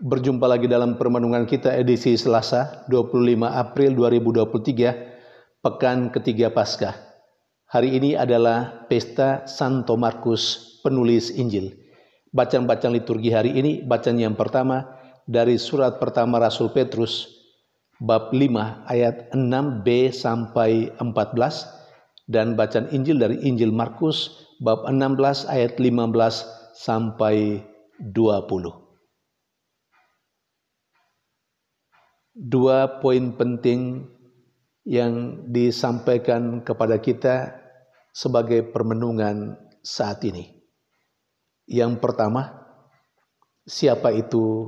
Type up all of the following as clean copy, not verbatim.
Berjumpa lagi dalam permenungan kita edisi Selasa 25 April 2023, pekan ketiga Paskah. Hari ini adalah pesta Santo Markus, penulis Injil. Bacaan-bacaan liturgi hari ini, bacaan yang pertama dari surat pertama Rasul Petrus, bab 5 ayat 6b sampai 14, dan bacaan Injil dari Injil Markus, bab 16 ayat 15 sampai 20. Dua poin penting yang disampaikan kepada kita sebagai permenungan saat ini. Yang pertama, siapa itu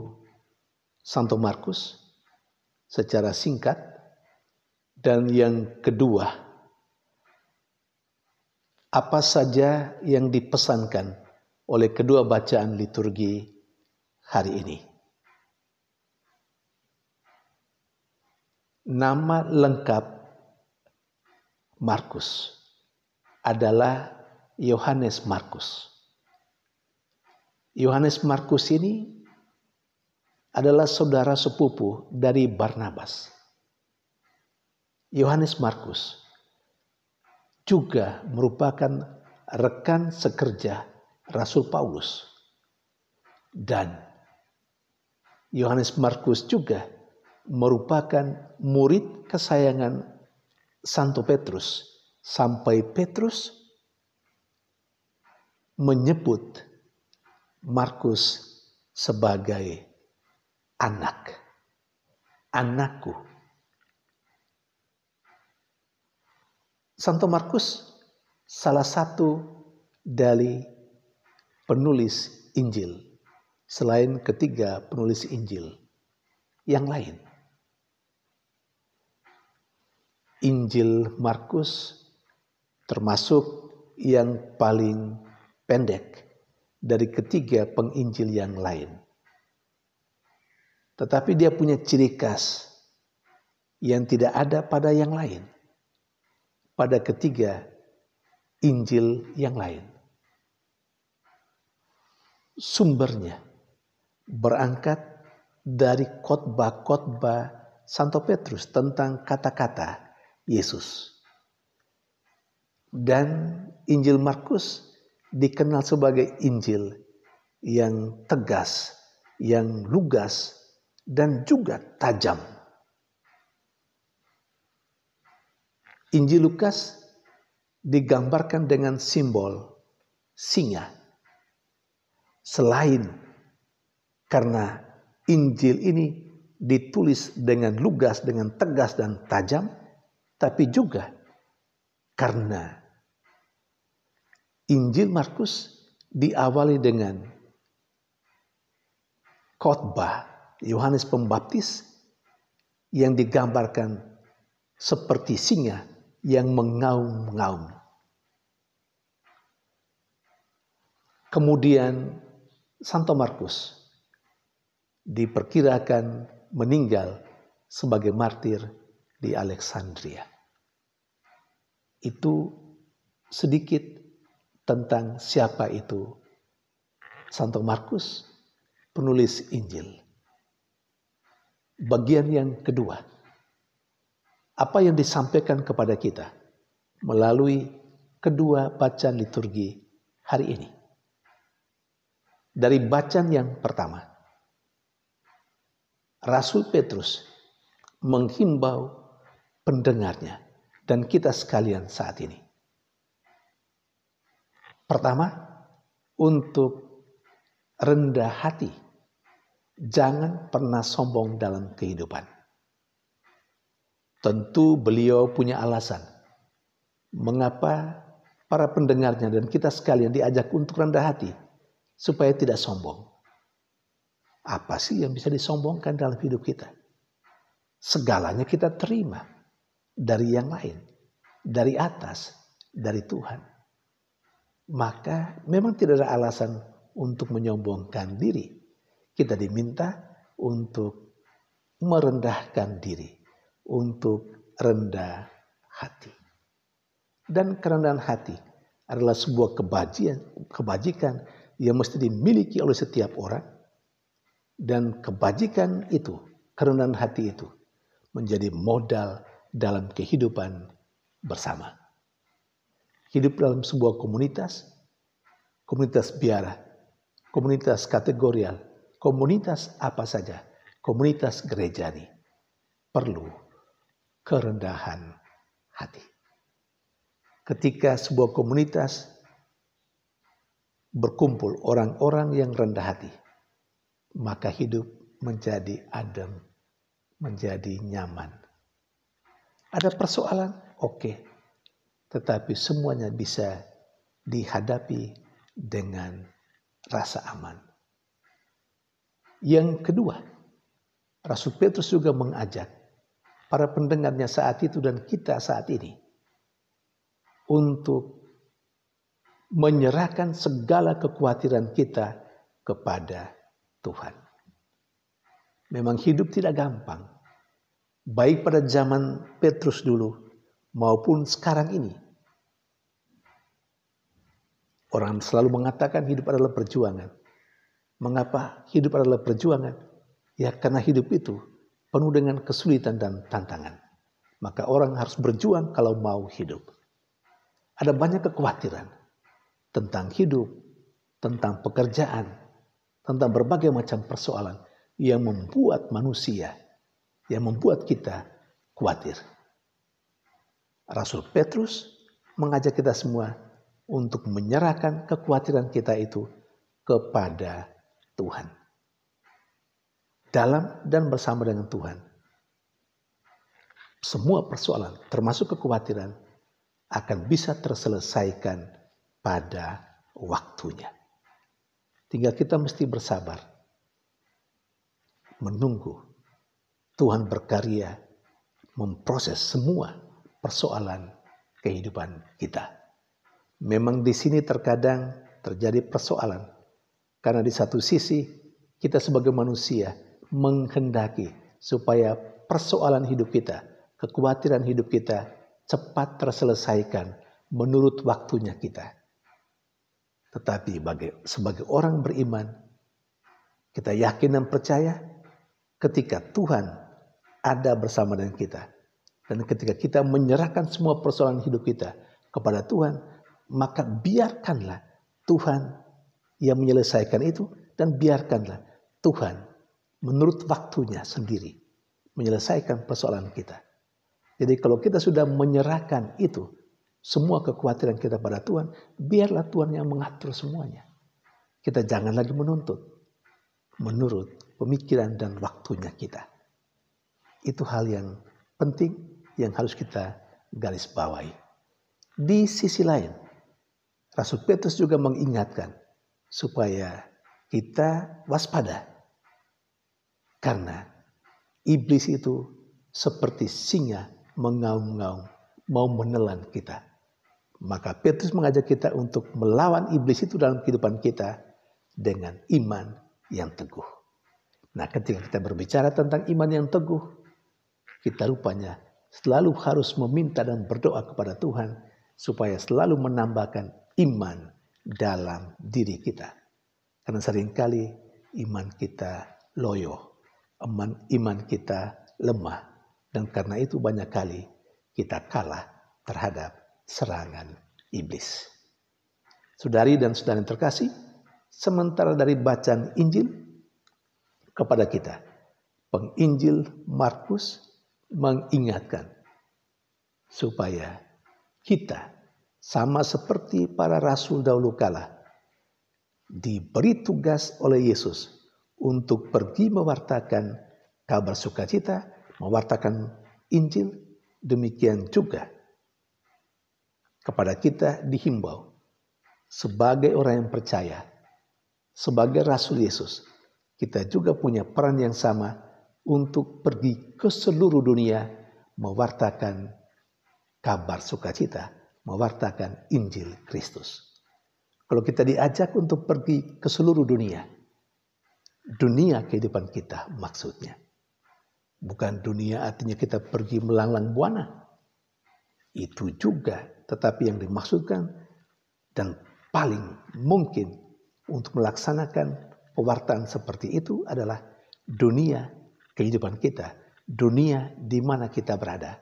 Santo Markus secara singkat, dan yang kedua, apa saja yang dipesankan oleh kedua bacaan liturgi hari ini. Nama lengkap Markus adalah Yohanes Markus. Yohanes Markus ini adalah saudara sepupu dari Barnabas. Yohanes Markus juga merupakan rekan sekerja Rasul Paulus. Dan Yohanes Markus juga merupakan murid kesayangan Santo Petrus, sampai Petrus menyebut Markus sebagai anakku. Santo Markus salah satu dari penulis Injil, selain ketiga penulis Injil yang lain. Injil Markus termasuk yang paling pendek dari ketiga penginjil yang lain. Tetapi dia punya ciri khas yang tidak ada pada yang lain, pada ketiga Injil yang lain. Sumbernya berangkat dari khotbah-khotbah Santo Petrus tentang kata-kata Yesus. Dan Injil Markus dikenal sebagai Injil yang tegas, yang lugas, dan juga tajam. Injil Lukas digambarkan dengan simbol singa. Selain karena Injil ini ditulis dengan lugas, dengan tegas dan tajam, tapi juga karena Injil Markus diawali dengan khotbah Yohanes Pembaptis yang digambarkan seperti singa yang mengaum-ngaum. Kemudian Santo Markus diperkirakan meninggal sebagai martir di Alexandria. Itu sedikit tentang siapa itu Santo Markus, penulis Injil. Bagian yang kedua, apa yang disampaikan kepada kita melalui kedua bacaan liturgi hari ini. Dari bacaan yang pertama, Rasul Petrus menghimbau pendengarnya dan kita sekalian saat ini. Pertama, untuk rendah hati. Jangan pernah sombong dalam kehidupan. Tentu beliau punya alasan mengapa para pendengarnya dan kita sekalian diajak untuk rendah hati supaya tidak sombong. Apa sih yang bisa disombongkan dalam hidup kita? Segalanya kita terima dari yang lain, dari atas, dari Tuhan. Maka memang tidak ada alasan untuk menyombongkan diri. Kita diminta untuk merendahkan diri, untuk rendah hati. Dan kerendahan hati adalah sebuah kebajikan yang mesti dimiliki oleh setiap orang Dan kebajikan itu, kerendahan hati itu menjadi modal dalam kehidupan bersama. Hidup dalam sebuah komunitas biara, komunitas kategorial, komunitas apa saja, komunitas gerejani, perlu kerendahan hati. Ketika sebuah komunitas berkumpul orang-orang yang rendah hati, maka hidup menjadi adem, menjadi nyaman. Ada persoalan, oke, tetapi semuanya bisa dihadapi dengan rasa aman. Yang kedua, Rasul Petrus juga mengajak para pendengarnya saat itu dan kita saat ini untuk menyerahkan segala kekhawatiran kita kepada Tuhan. Memang hidup tidak gampang, baik pada zaman Petrus dulu maupun sekarang ini. Orang selalu mengatakan hidup adalah perjuangan. Mengapa hidup adalah perjuangan? Ya karena hidup itu penuh dengan kesulitan dan tantangan. Maka orang harus berjuang kalau mau hidup. Ada banyak kekhawatiran tentang hidup, tentang pekerjaan, tentang berbagai macam persoalan yang membuat manusia, yang membuat kita khawatir. Rasul Petrus mengajak kita semua untuk menyerahkan kekhawatiran kita itu kepada Tuhan. Dalam dan bersama dengan Tuhan, semua persoalan termasuk kekhawatiran akan bisa terselesaikan pada waktunya. Tinggal kita mesti bersabar, menunggu Tuhan berkarya memproses semua persoalan kehidupan kita. Memang di sini terkadang terjadi persoalan karena di satu sisi kita sebagai manusia menghendaki supaya persoalan hidup kita, kekhawatiran hidup kita cepat terselesaikan menurut waktunya kita. Tetapi sebagai orang beriman, kita yakin dan percaya ketika Tuhan ada bersama dengan kita. Dan ketika kita menyerahkan semua persoalan hidup kita kepada Tuhan, maka biarkanlah Tuhan yang menyelesaikan itu dan biarkanlah Tuhan menurut waktunya sendiri menyelesaikan persoalan kita. Jadi kalau kita sudah menyerahkan itu, semua kekhawatiran kita pada Tuhan, biarlah Tuhan yang mengatur semuanya. Kita jangan lagi menuntut menurut pemikiran dan waktunya kita. Itu hal yang penting yang harus kita garis bawahi. Di sisi lain, Rasul Petrus juga mengingatkan supaya kita waspada. Karena iblis itu seperti singa mengaum-ngaum, mau menelan kita. Maka Petrus mengajak kita untuk melawan iblis itu dalam kehidupan kita dengan iman yang teguh. Nah, ketika kita berbicara tentang iman yang teguh, kita rupanya selalu harus meminta dan berdoa kepada Tuhan supaya selalu menambahkan iman dalam diri kita. Karena seringkali iman kita loyo, iman kita lemah. Dan karena itu banyak kali kita kalah terhadap serangan iblis. Saudari dan saudara yang terkasih, sementara dari bacaan Injil kepada kita, penginjil Markus mengingatkan supaya kita sama seperti para rasul dahulu kala diberi tugas oleh Yesus untuk pergi mewartakan kabar sukacita, mewartakan Injil. Demikian juga kepada kita dihimbau sebagai orang yang percaya, sebagai Rasul Yesus, kita juga punya peran yang sama untuk pergi ke seluruh dunia mewartakan kabar sukacita, mewartakan Injil Kristus. Kalau kita diajak untuk pergi ke seluruh dunia kehidupan kita maksudnya. Bukan dunia artinya kita pergi melanglang buana. Itu juga, tetapi yang dimaksudkan dan paling mungkin untuk melaksanakan pewartaan seperti itu adalah dunia kehidupan kita, dunia di mana kita berada,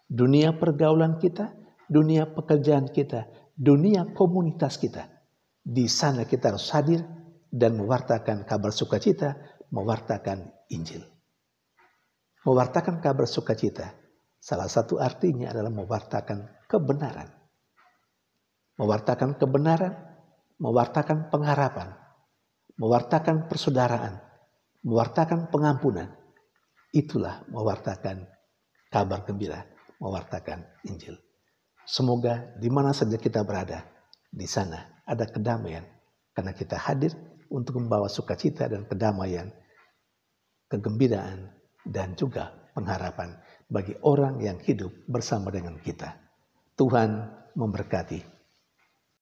dunia pergaulan kita, dunia pekerjaan kita, dunia komunitas kita. Di sana kita harus hadir dan mewartakan kabar sukacita, mewartakan Injil. Mewartakan kabar sukacita, salah satu artinya adalah mewartakan kebenaran. Mewartakan kebenaran, mewartakan pengharapan, mewartakan persaudaraan, mewartakan pengampunan. Itulah mewartakan kabar gembira, mewartakan Injil. Semoga di mana saja kita berada, di sana ada kedamaian. Karena kita hadir untuk membawa sukacita dan kedamaian, kegembiraan, dan juga pengharapan bagi orang yang hidup bersama dengan kita. Tuhan memberkati.